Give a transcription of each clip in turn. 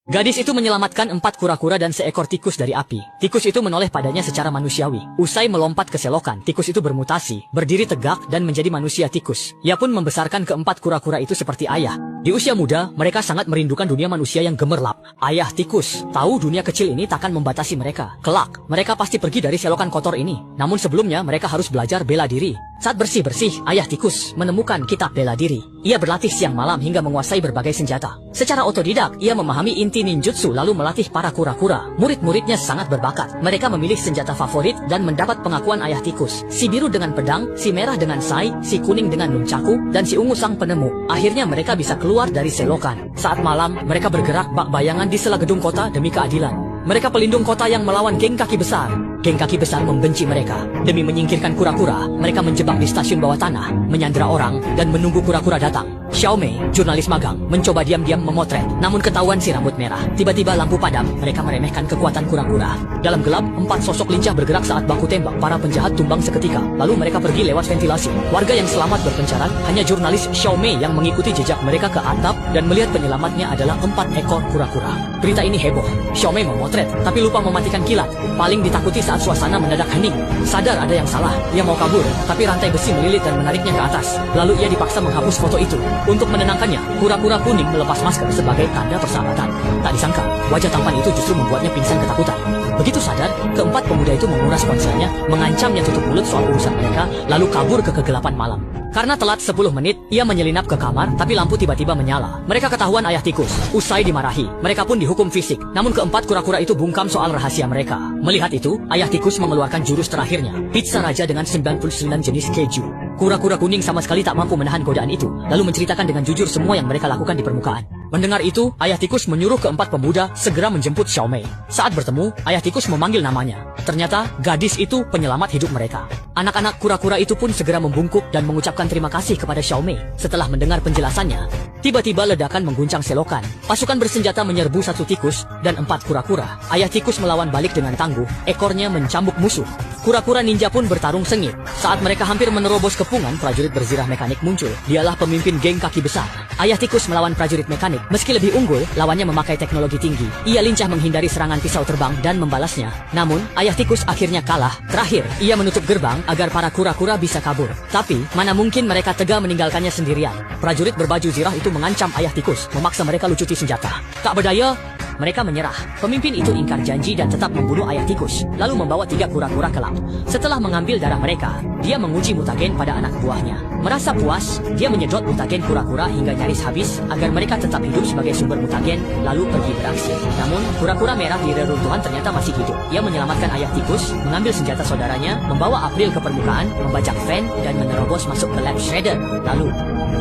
Gadis itu menyelamatkan 4 kura-kura dan seekor tikus dari api. Tikus itu menoleh padanya secara manusiawi. Usai melompat ke selokan, tikus itu bermutasi, berdiri tegak dan menjadi manusia tikus. Ia pun membesarkan keempat kura-kura itu seperti ayah. Di usia muda, mereka sangat merindukan dunia manusia yang gemerlap. Ayah tikus tahu dunia kecil ini takkan membatasi mereka. Kelak, mereka pasti pergi dari selokan kotor ini. Namun sebelumnya, mereka harus belajar bela diri. Saat bersih-bersih, ayah tikus menemukan kitab bela diri. Ia berlatih siang malam hingga menguasai berbagai senjata. Secara otodidak, ia memahami inti ninjutsu lalu melatih para kura-kura. Murid-muridnya sangat berbakat. Mereka memilih senjata favorit dan mendapat pengakuan ayah tikus. Si biru dengan pedang, si merah dengan sai, si kuning dengan nunchaku, dan si ungu sang penemu. Akhirnya mereka bisa keluar dari selokan. Saat malam, mereka bergerak bak bayangan di sela gedung kota demi keadilan. Mereka pelindung kota yang melawan geng kaki besar. Geng kaki besar membenci mereka. Demi menyingkirkan kura-kura, mereka menjebak di stasiun bawah tanah, menyandera orang, dan menunggu kura-kura datang. Xiaomei, jurnalis magang, mencoba diam-diam memotret, namun ketahuan si rambut merah. Tiba-tiba lampu padam, mereka meremehkan kekuatan kura-kura. Dalam gelap, 4 sosok lincah bergerak saat baku tembak. Para penjahat tumbang seketika, lalu mereka pergi lewat ventilasi. Warga yang selamat berpencaran, hanya jurnalis Xiaomei yang mengikuti jejak mereka ke atap dan melihat penyelamatnya adalah 4 ekor kura-kura. Berita ini heboh. Xiaomei memotret, tapi lupa mematikan kilat. Paling ditakuti saat suasana mendadak hening. Sadar ada yang salah, ia mau kabur, tapi rantai besi melilit dan menariknya ke atas. Lalu ia dipaksa menghapus foto itu. Untuk menenangkannya, kura-kura kuning melepas masker sebagai tanda persahabatan. Tak disangka, wajah tampan itu justru membuatnya pingsan ketakutan. Begitu sadar, keempat pemuda itu menguras ponselnya, mengancamnya tutup mulut soal urusan mereka, lalu kabur ke kegelapan malam. Karena telat 10 menit, ia menyelinap ke kamar, tapi lampu tiba-tiba menyala. Mereka ketahuan ayah tikus. Usai dimarahi, mereka pun dihukum fisik. Namun keempat kura-kura itu bungkam soal rahasia mereka. Melihat itu, ayah tikus mengeluarkan jurus terakhirnya, pizza raja dengan 99 jenis keju. Kura-kura kuning sama sekali tak mampu menahan godaan itu, lalu menceritakan dengan jujur semua yang mereka lakukan di permukaan. Mendengar itu, ayah tikus menyuruh keempat pemuda segera menjemput Xiaomei. Saat bertemu, ayah tikus memanggil namanya. Ternyata, gadis itu penyelamat hidup mereka. Anak-anak kura-kura itu pun segera membungkuk dan mengucapkan terima kasih kepada Xiaomei. Setelah mendengar penjelasannya, tiba-tiba ledakan mengguncang selokan. Pasukan bersenjata menyerbu 1 tikus dan 4 kura-kura. Ayah tikus melawan balik dengan tangguh, ekornya mencambuk musuh. Kura-kura ninja pun bertarung sengit. Saat mereka hampir menerobos kepungan, prajurit berzirah mekanik muncul. Dialah pemimpin geng kaki besar. Ayah tikus melawan prajurit mekanik. Meski lebih unggul, lawannya memakai teknologi tinggi. Ia lincah menghindari serangan pisau terbang dan membalasnya. Namun, ayah tikus akhirnya kalah. Terakhir, ia menutup gerbang agar para kura-kura bisa kabur. Tapi, mana mungkin mereka tega meninggalkannya sendirian. Prajurit berbaju zirah itu mengancam ayah tikus, memaksa mereka lucuti senjata. Tak berdaya, mereka menyerah. Pemimpin itu ingkar janji dan tetap membunuh ayah tikus, lalu membawa 3 kura-kura ke lab. Setelah mengambil darah mereka, dia menguji mutagen pada anak buahnya. Merasa puas, dia menyedot mutagen kura-kura hingga nyaris habis agar mereka tetap hidup sebagai sumber mutagen, lalu pergi beraksi. Namun, kura-kura merah di reruntuhan ternyata masih hidup. Ia menyelamatkan ayah tikus, mengambil senjata saudaranya, membawa April ke permukaan, membajak Fan, dan menerobos masuk ke lab Shredder. Lalu,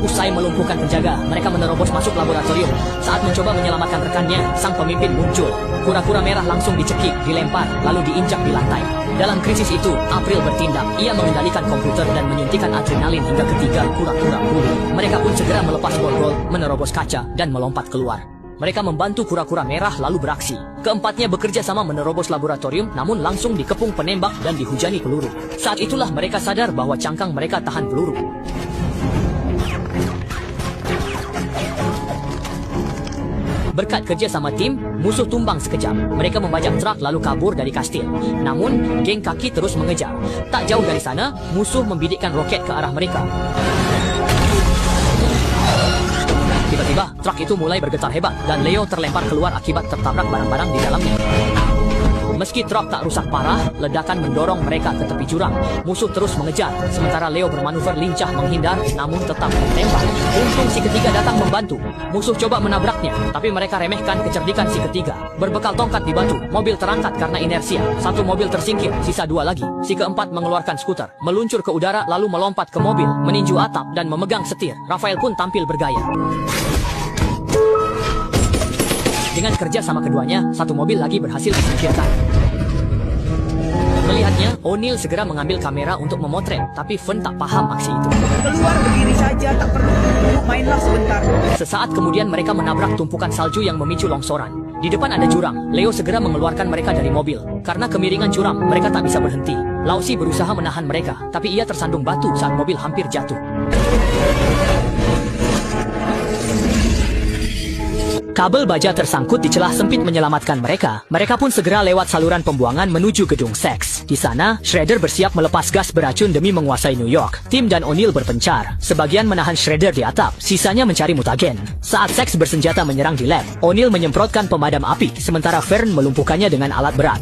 usai melumpuhkan penjaga, mereka menerobos masuk laboratorium. Saat mencoba menyelamatkan rekannya, sang pemimpin muncul. Kura-kura merah langsung dicekik, dilempar, lalu diinjak di lantai. Dalam krisis itu, April bertindak. Ia mengendalikan komputer dan menyuntikkan adrenalin hingga ketiga kura-kura pulih. Mereka pun segera melepas borgol, menerobos kaca, dan melompat keluar. Mereka membantu kura-kura merah lalu beraksi. Keempatnya bekerja sama menerobos laboratorium, namun langsung dikepung penembak dan dihujani peluru. Saat itulah mereka sadar bahwa cangkang mereka tahan peluru. Berkat kerja sama tim, musuh tumbang sekejap. Mereka membajak truk lalu kabur dari kastil. Namun, geng kaki terus mengejar. Tak jauh dari sana, musuh membidikkan roket ke arah mereka. Tiba-tiba, truk itu mulai bergetar hebat dan Leo terlempar keluar akibat tertabrak barang-barang di dalamnya. Meski truk tak rusak parah, ledakan mendorong mereka ke tepi jurang. Musuh terus mengejar, sementara Leo bermanuver lincah menghindar, namun tetap tertembak. Untung si ketiga datang membantu. Musuh coba menabraknya, tapi mereka remehkan kecerdikan si ketiga. Berbekal tongkat di batu, mobil terangkat karena inersia. 1 mobil tersingkir, sisa 2 lagi. Si keempat mengeluarkan skuter, meluncur ke udara lalu melompat ke mobil, meninju atap dan memegang setir. Rafael pun tampil bergaya. Dengan kerja sama keduanya, 1 mobil lagi berhasil disingkirkan. Melihatnya, O'Neil segera mengambil kamera untuk memotret, tapi Fen tak paham aksi itu. Keluar berdiri saja, tak perlu duduk, mainlah sebentar. Sesaat kemudian mereka menabrak tumpukan salju yang memicu longsoran. Di depan ada jurang. Leo segera mengeluarkan mereka dari mobil. Karena kemiringan curam, mereka tak bisa berhenti. Lausi berusaha menahan mereka, tapi ia tersandung batu saat mobil hampir jatuh. Kabel baja tersangkut di celah sempit menyelamatkan mereka. Mereka pun segera lewat saluran pembuangan menuju gedung seks. Di sana, Shredder bersiap melepas gas beracun demi menguasai New York. Tim dan O'Neill berpencar. Sebagian menahan Shredder di atap, sisanya mencari mutagen. Saat seks bersenjata menyerang di lab, O'Neill menyemprotkan pemadam api, sementara Vern melumpuhkannya dengan alat berat.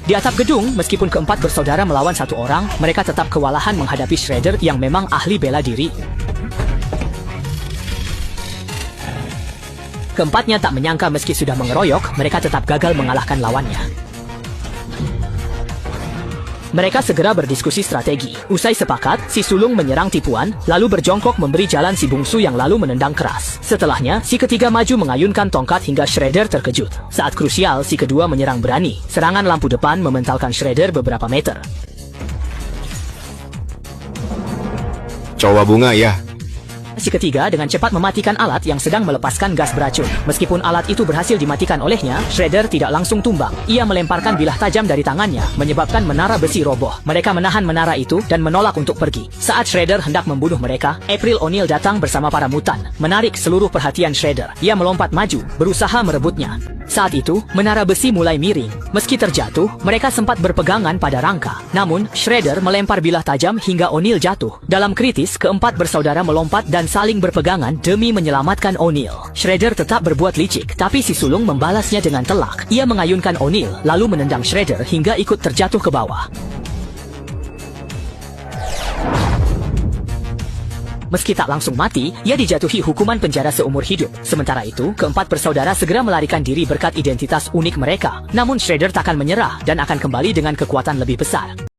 Di atap gedung, meskipun keempat bersaudara melawan satu orang, mereka tetap kewalahan menghadapi Shredder yang memang ahli bela diri. Keempatnya tak menyangka meski sudah mengeroyok, mereka tetap gagal mengalahkan lawannya. Mereka segera berdiskusi strategi. Usai sepakat, si sulung menyerang tipuan, lalu berjongkok memberi jalan si bungsu yang lalu menendang keras. Setelahnya, si ketiga maju mengayunkan tongkat hingga Shredder terkejut. Saat krusial, si kedua menyerang berani. Serangan lampu depan mementalkan Shredder beberapa meter. Coba bunga ya. Si ketiga dengan cepat mematikan alat yang sedang melepaskan gas beracun. Meskipun alat itu berhasil dimatikan olehnya, Shredder tidak langsung tumbang. Ia melemparkan bilah tajam dari tangannya, menyebabkan menara besi roboh. Mereka menahan menara itu dan menolak untuk pergi. Saat Shredder hendak membunuh mereka, April O'Neil datang bersama para mutan, menarik seluruh perhatian Shredder. Ia melompat maju, berusaha merebutnya. Saat itu, menara besi mulai miring. Meski terjatuh, mereka sempat berpegangan pada rangka. Namun, Shredder melempar bilah tajam hingga O'Neil jatuh. Dalam kritis, keempat bersaudara melompat dan saling berpegangan demi menyelamatkan O'Neil. Shredder tetap berbuat licik, tapi si sulung membalasnya dengan telak. Ia mengayunkan O'Neil, lalu menendang Shredder hingga ikut terjatuh ke bawah. Meski tak langsung mati, ia dijatuhi hukuman penjara seumur hidup. Sementara itu, keempat bersaudara segera melarikan diri berkat identitas unik mereka. Namun Shredder takkan menyerah dan akan kembali dengan kekuatan lebih besar.